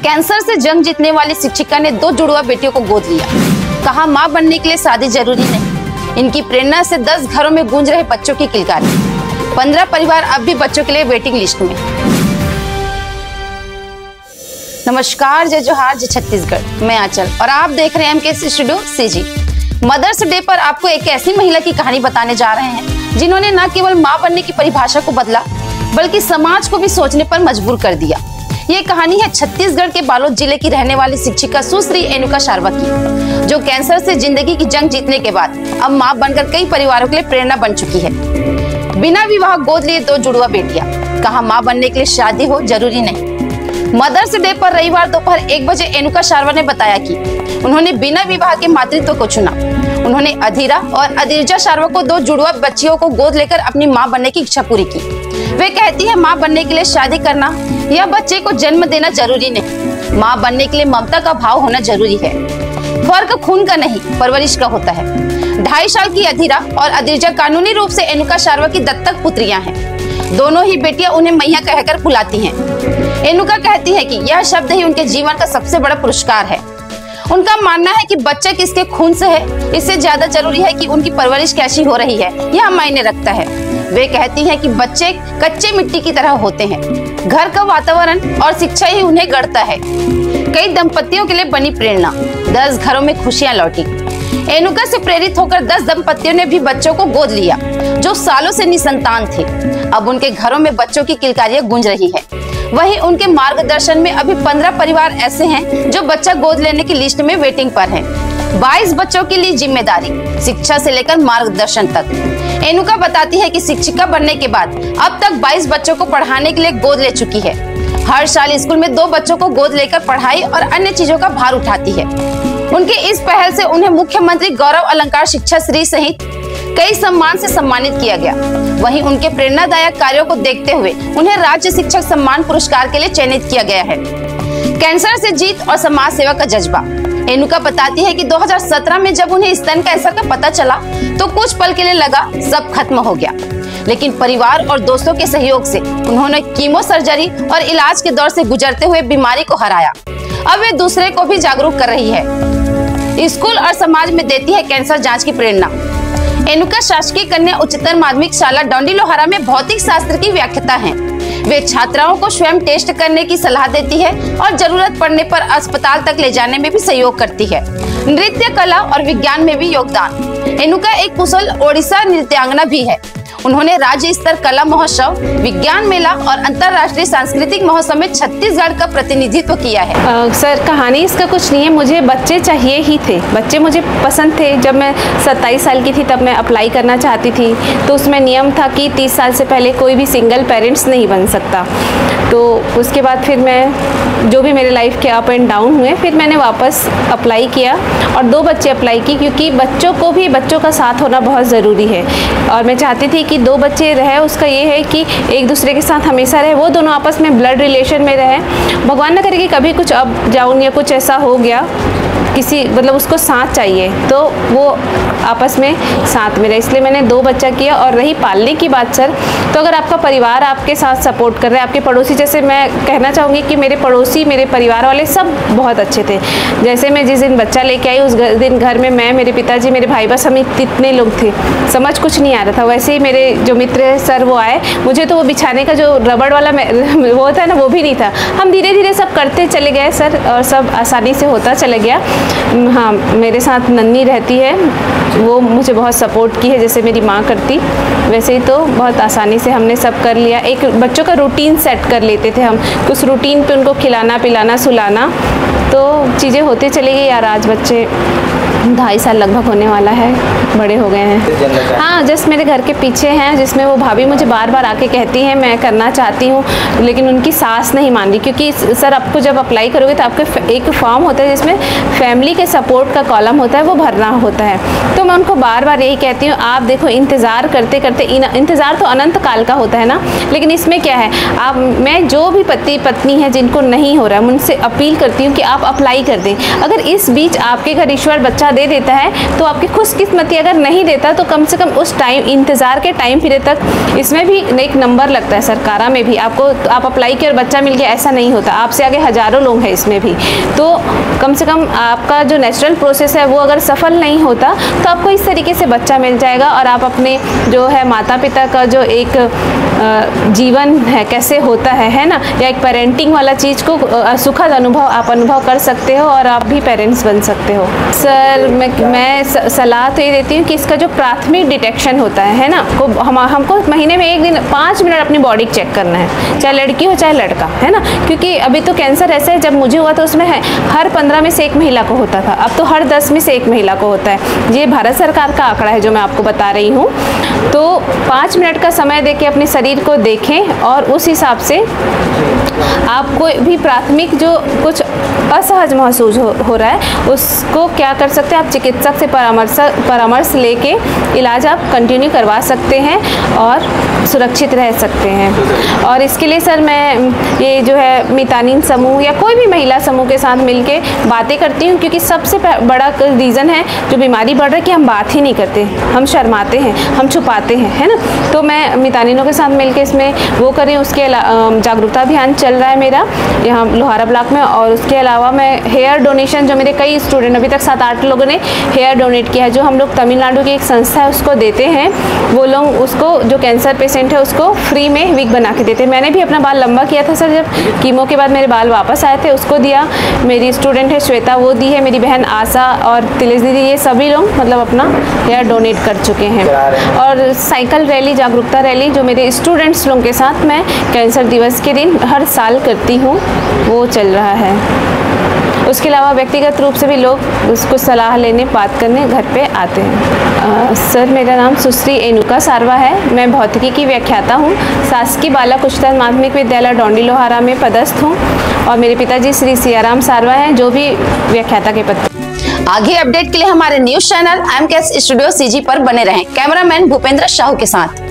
Cancer से जंग जीतने वाली शिक्षिका ने 2 जुड़वा बेटियों को गोद लिया। कहा मां बनने के लिए शादी जरूरी नहीं। इनकी प्रेरणा से 10 घरों में गूंज रहे बच्चों की किलकारी। 15 परिवार अब भी बच्चों के लिए वेटिंग लिस्ट में। नमस्कार, जय जोहार, जय छत्तीसगढ़। मैं आंचल और आप देख रहे हैं MK Studio CG. Mother's Day पर आपको एक ऐसी महिला की कहानी बताने जा रहे हैं जिन्होंने न केवल मां बनने की परिभाषा को बदला बल्कि समाज को भी सोचने पर मजबूर कर दिया। ये कहानी है छत्तीसगढ़ के बालोद जिले की रहने वाली शिक्षिका सुश्री एनुका शारवा की, जो कैंसर से जिंदगी की जंग जीतने के बाद अब मां बनकर कई परिवारों के लिए प्रेरणा बन चुकी है। बिना विवाह गोद लिए 2 जुड़वा बेटियां। कहा मां बनने के लिए शादी हो जरूरी नहीं। मदर्स डे पर रविवार दोपहर 1 बजे एनुका शारवा ने बताया कि उन्होंने बिना विवाह के मातृत्व को चुना। उन्होंने अधीरा और अधीरजा शारवा को 2 जुड़वा बच्चियों को गोद लेकर अपनी मां बनने की इच्छा पूरी की। वे कहती है मां बनने के लिए शादी करना या बच्चे को जन्म देना जरूरी नहीं। मां बनने के लिए ममता का भाव होना जरूरी है। फर्क खून का नहीं, परवरिश का होता है। 2.5 साल की अधीरा और अधीरजा कानूनी रूप से एनुका शारवा की दत्तक पुत्रियां हैं। दोनों ही बेटियां उन्हें मैया कहकर बुलाती हैं। एनुका कहती है कि यह शब्द ही उनके जीवन का सबसे बड़ा पुरस्कार है। उनका मानना है कि बच्चा किसके खून से है, इससे ज्यादा जरूरी है कि उनकी परवरिश कैसी हो रही है, यह मायने रखता है। वे कहती हैं कि बच्चे कच्चे मिट्टी की तरह होते हैं। घर का वातावरण और शिक्षा ही उन्हें गढ़ता है। कई दंपतियों के लिए बनी प्रेरणा। 10 घरों में खुशियां लौटी। एनुका से प्रेरित होकर 10 दंपतियों ने भी बच्चों को गोद लिया जो सालों से निसंतान थे। अब उनके घरों में बच्चों की किलकारियां गूंज रही है। वहीं उनके मार्गदर्शन में अभी 15 परिवार ऐसे हैं जो बच्चा गोद लेने की लिस्ट में वेटिंग पर हैं। 22 बच्चों के लिए जिम्मेदारी, शिक्षा से लेकर मार्गदर्शन तक। एनुका बताती है कि शिक्षिका बनने के बाद अब तक 22 बच्चों को पढ़ाने के लिए गोद ले चुकी है। हर साल स्कूल में 2 बच्चों को गोद लेकर पढ़ाई और अन्य चीजों का भार उठाती है। उनके इस पहल से उन्हें मुख्यमंत्री गौरव अलंकार शिक्षा श्री सहित कई सम्मान से सम्मानित किया गया। वहीं उनके प्रेरणादायक कार्यों को देखते हुए उन्हें राज्य शिक्षक सम्मान पुरस्कार के लिए चयनित किया गया है। कैंसर से जीत और समाज सेवा का जज्बा। एनुका बताती है कि 2017 में जब उन्हें स्तन कैंसर का पता चला तो कुछ पल के लिए लगा सब खत्म हो गया, लेकिन परिवार और दोस्तों के सहयोग से उन्होंने कीमो सर्जरी और इलाज के दौर से गुजरते हुए बीमारी को हराया। अब वे दूसरे को भी जागरूक कर रही है। स्कूल और समाज में देती है कैंसर जांच की प्रेरणा। एनुका शासकीय कन्या उच्चतर माध्यमिक शाला डोंडी लोहारा में भौतिक शास्त्र की व्याख्याता हैं। वे छात्राओं को स्वयं टेस्ट करने की सलाह देती है और जरूरत पड़ने पर अस्पताल तक ले जाने में भी सहयोग करती है। नृत्य कला और विज्ञान में भी योगदान। एनुका एक कुशल ओडिशा नृत्यांगना भी है। उन्होंने राज्य स्तर कला महोत्सव, विज्ञान मेला और अंतर्राष्ट्रीय सांस्कृतिक महोत्सव में छत्तीसगढ़ का प्रतिनिधित्व किया है। सर, कहानी इसका कुछ नहीं है। मुझे बच्चे चाहिए ही थे। बच्चे मुझे पसंद थे। जब मैं 27 साल की थी तब मैं अप्लाई करना चाहती थी, तो उसमें नियम था कि 30 साल से पहले कोई भी सिंगल पेरेंट्स नहीं बन सकता। तो उसके बाद फिर मैं जो भी मेरे लाइफ के अप एंड डाउन हुए, फिर मैंने वापस अप्लाई किया और 2 बच्चे अप्लाई की, क्योंकि बच्चों को भी बच्चों का साथ होना बहुत ज़रूरी है। और मैं चाहती थी कि 2 बच्चे रहे, उसका ये है कि एक दूसरे के साथ हमेशा रहे, वो दोनों आपस में ब्लड रिलेशन में रहे। भगवान न करे कि कभी कुछ अप डाउन या कुछ ऐसा हो गया, किसी मतलब उसको साथ चाहिए तो वो आपस में साथ में रहे। इसलिए मैंने 2 बच्चा किया। और रही पालने की बात सर, तो अगर आपका परिवार आपके साथ सपोर्ट कर रहे हैं, आपके पड़ोसी, जैसे मैं कहना चाहूँगी कि मेरे पड़ोसी, मेरे परिवार वाले सब बहुत अच्छे थे। जैसे मैं जिस दिन बच्चा लेके आई उस दिन घर में मैं, मेरे पिताजी, मेरे भाई, बस हम इतने लोग थे, समझ कुछ नहीं आ रहा था। वैसे ही मेरे जो मित्र है सर वो आए, मुझे तो वो बिछाने का जो रबड़ वाला वो होता है ना, वो भी नहीं था। हम धीरे धीरे सब करते चले गए सर, और सब आसानी से होता चला गया। हाँ, मेरे साथ नन्नी रहती है, वो मुझे बहुत सपोर्ट की है, जैसे मेरी माँ करती वैसे ही। तो बहुत आसानी से हमने सब कर लिया। एक बच्चों का रूटीन सेट कर लेते थे हम, उस रूटीन पे उनको खिलाना पिलाना सुलाना, तो चीज़ें होती चली गई। यार आज बच्चे 2.5 साल लगभग होने वाला है, बड़े हो गए हैं। हाँ, जस्ट मेरे घर के पीछे हैं, जिसमें वो भाभी मुझे बार बार आके कहती हैं मैं करना चाहती हूँ, लेकिन उनकी सास नहीं मान रही। क्योंकि सर आपको जब अप्लाई करोगे तो आपके एक फॉर्म होता है जिसमें फैमिली के सपोर्ट का कॉलम होता है, वो भरना होता है। तो मैं उनको बार बार यही कहती हूँ, आप देखो इंतज़ार करते करते, इंतज़ार तो अनंत काल का होता है ना, लेकिन इसमें क्या है, आप मैं जो भी पति पत्नी है जिनको नहीं हो रहा है, मैं उनसे अपील करती हूँ कि आप अप्लाई कर दें। अगर इस बीच आपके घर ईश्वर बच्चा दे देता है तो आपकी खुशकिस्मती, अगर नहीं देता तो कम से कम उस टाइम इंतज़ार के टाइम पीरियड तक इसमें भी एक नंबर लगता है, सरकारा में भी आपको, आप अप्लाई किया और बच्चा मिल गया ऐसा नहीं होता, आपसे आगे हज़ारों लोग हैं इसमें भी। तो कम से कम आपका जो नेचुरल प्रोसेस है वो अगर सफल नहीं होता तो आपको इस तरीके से बच्चा मिल जाएगा और आप अपने जो है माता पिता का जो एक जीवन है कैसे होता है ना, या एक पेरेंटिंग वाला चीज़ को सुखद अनुभव आप अनुभव कर सकते हो और आप भी पेरेंट्स बन सकते हो। सर मैं सलाह तो ये देती हूँ कि इसका जो प्राथमिक डिटेक्शन होता है ना, हमको महीने में एक दिन 5 मिनट अपनी बॉडी चेक करना है, चाहे लड़की हो चाहे लड़का, है ना। क्योंकि अभी तो कैंसर ऐसा है, जब मुझे हुआ तो उसमें है हर 15 में से 1 महिला को होता था, अब तो हर 10 में से 1 महिला को होता है। ये भारत सरकार का आंकड़ा है जो मैं आपको बता रही हूँ। तो 5 मिनट का समय देके अपने शरीर को देखें और उस हिसाब से आपको भी प्राथमिक जो कुछ असहज महसूस हो रहा है उसको क्या कर सकते हैं, आप चिकित्सक से परामर्श लेके इलाज आप कंटिन्यू करवा सकते हैं और सुरक्षित रह सकते हैं। और इसके लिए सर मैं ये जो है मितानिन समूह या कोई भी महिला समूह के साथ मिलके बातें करती हूँ, क्योंकि सबसे बड़ा रीज़न है जो बीमारी बढ़ रही है कि हम बात ही नहीं करते, हम शर्माते हैं, हम छुपाते हैं, है ना। तो मैं मितानिनों के साथ मिलके इसमें वो करें, उसके जागरूकता अभियान चल रहा है मेरा यहाँ लोहारा ब्लॉक में। और उसके अलावा मैं हेयर डोनेशन, जो मेरे कई स्टूडेंट अभी तक 7-8 लोगों ने हेयर डोनेट किया है, जो हम लोग तमिलनाडु की एक संस्था है उसको देते हैं, वो लोग उसको जो कैंसर पेशेंट है उसको फ्री में विग बना के देते हैं। मैंने भी अपना बाल लंबा किया था सर, जब कीमो के बाद मेरे बाल वापस आए थे उसको दिया। मेरी स्टूडेंट है श्वेता वो दी है, मेरी बहन आशा और तिलेश दीदी, ये सभी लोग मतलब अपना हेयर डोनेट कर चुके हैं। और साइकिल रैली, जागरूकता रैली जो मेरे स्टूडेंट्स लोगों के साथ मैं कैंसर दिवस के दिन हर साल करती हूँ, वो चल रहा है। उसके अलावा व्यक्तिगत रूप से भी लोग उसको सलाह लेने, बात करने घर पे आते हैं। सर मेरा नाम सुश्री एनुका सारवा है, मैं भौतिकी की व्याख्याता हूँ, शासकीय बालक उच्चतर माध्यमिक विद्यालय डोंडी लोहारा में पदस्थ हूँ और मेरे पिताजी श्री सियाराम सारवा हैं जो भी व्याख्याता के पद। आगे अपडेट के लिए हमारे news channel MK Studio CG पर बने रहें। कैमरामैन भूपेंद्र साहू के साथ।